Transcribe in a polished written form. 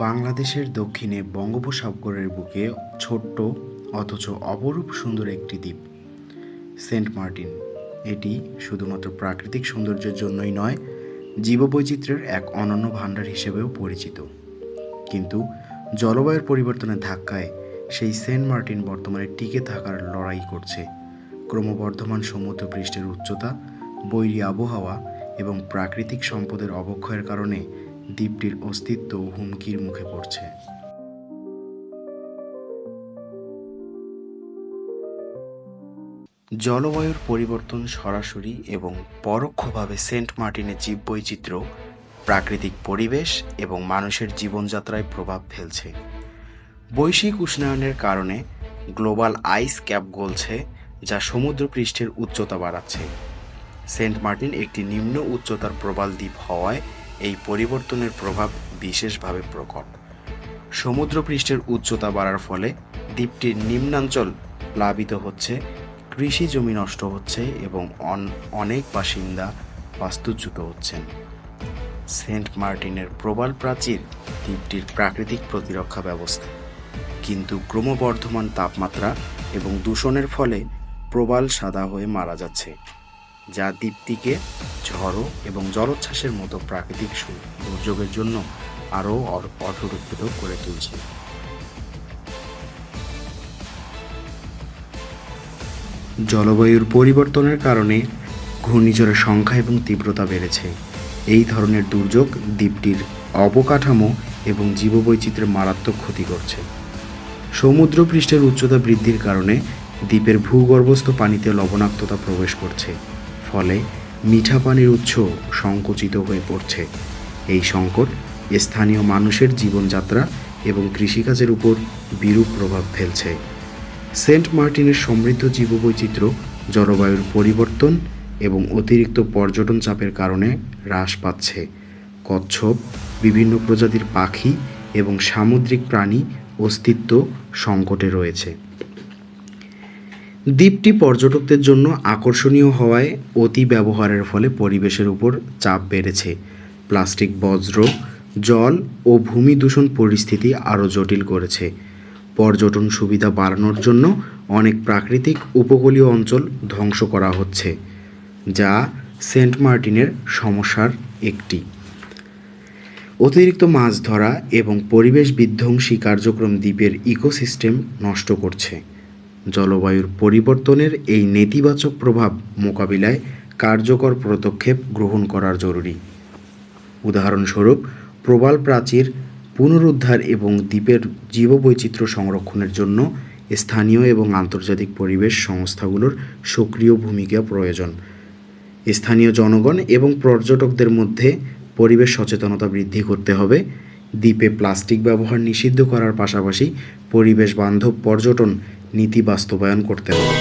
বাংলাদেশের দক্ষিণে বঙ্গোপসাগরের বুকে ছোট্ট অথচ অপরূপ সুন্দর একটি দ্বীপ সেন্ট মার্টিন। এটি শুধুমাত্র প্রাকৃতিক সৌন্দর্যের জন্যই নয়, জীববৈচিত্র্যের এক অনন্য ভাণ্ডার হিসেবেও পরিচিত। কিন্তু জলবায়ুর পরিবর্তনের ধাক্কায় সেই সেন্ট মার্টিন বর্তমানে টিকে থাকার লড়াই করছে। ক্রমবর্ধমান সমুদ্রপৃষ্ঠের উচ্চতা, বৈরী আবহাওয়া এবং প্রাকৃতিক সম্পদের অবক্ষয়ের কারণে দ্বীপটির অস্তিত্ব হুমকির মুখে পড়ছে। জলবায়ুর পরিবর্তন সরাসরি এবং পরোক্ষভাবে সেন্ট মার্টিনের জীববৈচিত্র্য, প্রাকৃতিক পরিবেশ এবং মানুষের জীবনযাত্রায় প্রভাব ফেলছে। বৈশ্বিক উষ্ণায়নের কারণে গ্লোবাল আইস ক্যাপ গলছে, যা সমুদ্রপৃষ্ঠের উচ্চতা বাড়াচ্ছে। সেন্ট মার্টিন একটি নিম্ন উচ্চতার প্রবাল দ্বীপ হওয়ায় এই পরিবর্তনের প্রভাব বিশেষভাবে প্রকট। সমুদ্রপৃষ্ঠের উচ্চতা বাড়ার ফলে দ্বীপটির নিম্নাঞ্চল প্লাবিত হচ্ছে, কৃষি জমি নষ্ট হচ্ছে এবং অনেক বাসিন্দা বাস্তুচ্যুত হচ্ছেন। সেন্ট মার্টিনের প্রবাল প্রাচীর দ্বীপটির প্রাকৃতিক প্রতিরক্ষা ব্যবস্থা, কিন্তু ক্রমবর্ধমান তাপমাত্রা এবং দূষণের ফলে প্রবাল সাদা হয়ে মারা যাচ্ছে, যা দ্বীপটিকে ঝড়ো এবং জলোচ্ছ্বাসের মতো প্রাকৃতিক দুর্যোগের জন্য আরও অসুরক্ষিত করে তুলছে। জলবায়ুর পরিবর্তনের কারণে ঘূর্ণিঝড়ের সংখ্যা এবং তীব্রতা বেড়েছে। এই ধরনের দুর্যোগ দ্বীপটির অবকাঠামো এবং জীববৈচিত্র্যের মারাত্মক ক্ষতি করছে। সমুদ্রপৃষ্ঠের উচ্চতা বৃদ্ধির কারণে দ্বীপের ভূগর্ভস্থ পানিতে লবণাক্ততা প্রবেশ করছে, ফলে মিঠা পানির উৎস সংকুচিত হয়ে পড়ছে। এই সংকট স্থানীয় মানুষের জীবনযাত্রা এবং কৃষিকাজের উপর বিরূপ প্রভাব ফেলছে। সেন্ট মার্টিনের সমৃদ্ধ জীববৈচিত্র্য জলবায়ুর পরিবর্তন এবং অতিরিক্ত পর্যটন চাপের কারণে হ্রাস পাচ্ছে। কচ্ছপ, বিভিন্ন প্রজাতির পাখি এবং সামুদ্রিক প্রাণী অস্তিত্ব সংকটে রয়েছে। দ্বীপটি পর্যটকদের জন্য আকর্ষণীয় হওয়ায় অতি ব্যবহারের ফলে পরিবেশের উপর চাপ বেড়েছে। প্লাস্টিক বর্জ্য, জল ও ভূমি দূষণ পরিস্থিতি আরও জটিল করেছে। পর্যটন সুবিধা বাড়ানোর জন্য অনেক প্রাকৃতিক উপকূলীয় অঞ্চল ধ্বংস করা হচ্ছে, যা সেন্ট মার্টিনের সমস্যার একটি। অতিরিক্ত মাছ ধরা এবং পরিবেশ বিধ্বংসী কার্যক্রম দ্বীপের ইকোসিস্টেম নষ্ট করছে। জলবায়ুর পরিবর্তনের এই নেতিবাচক প্রভাব মোকাবিলায় কার্যকর পদক্ষেপ গ্রহণ করা জরুরি। উদাহরণস্বরূপ, প্রবাল প্রাচীর পুনরুদ্ধার এবং দ্বীপের জীববৈচিত্র্য সংরক্ষণের জন্য স্থানীয় এবং আন্তর্জাতিক পরিবেশ সংস্থাগুলোর সক্রিয় ভূমিকা প্রয়োজন। স্থানীয় জনগণ এবং পর্যটকদের মধ্যে পরিবেশ সচেতনতা বৃদ্ধি করতে হবে। দ্বীপে প্লাস্টিক ব্যবহার নিষিদ্ধ করার পাশাপাশি পরিবেশ বান্ধব পর্যটন নীতি বাস্তবায়ন করতে হবে।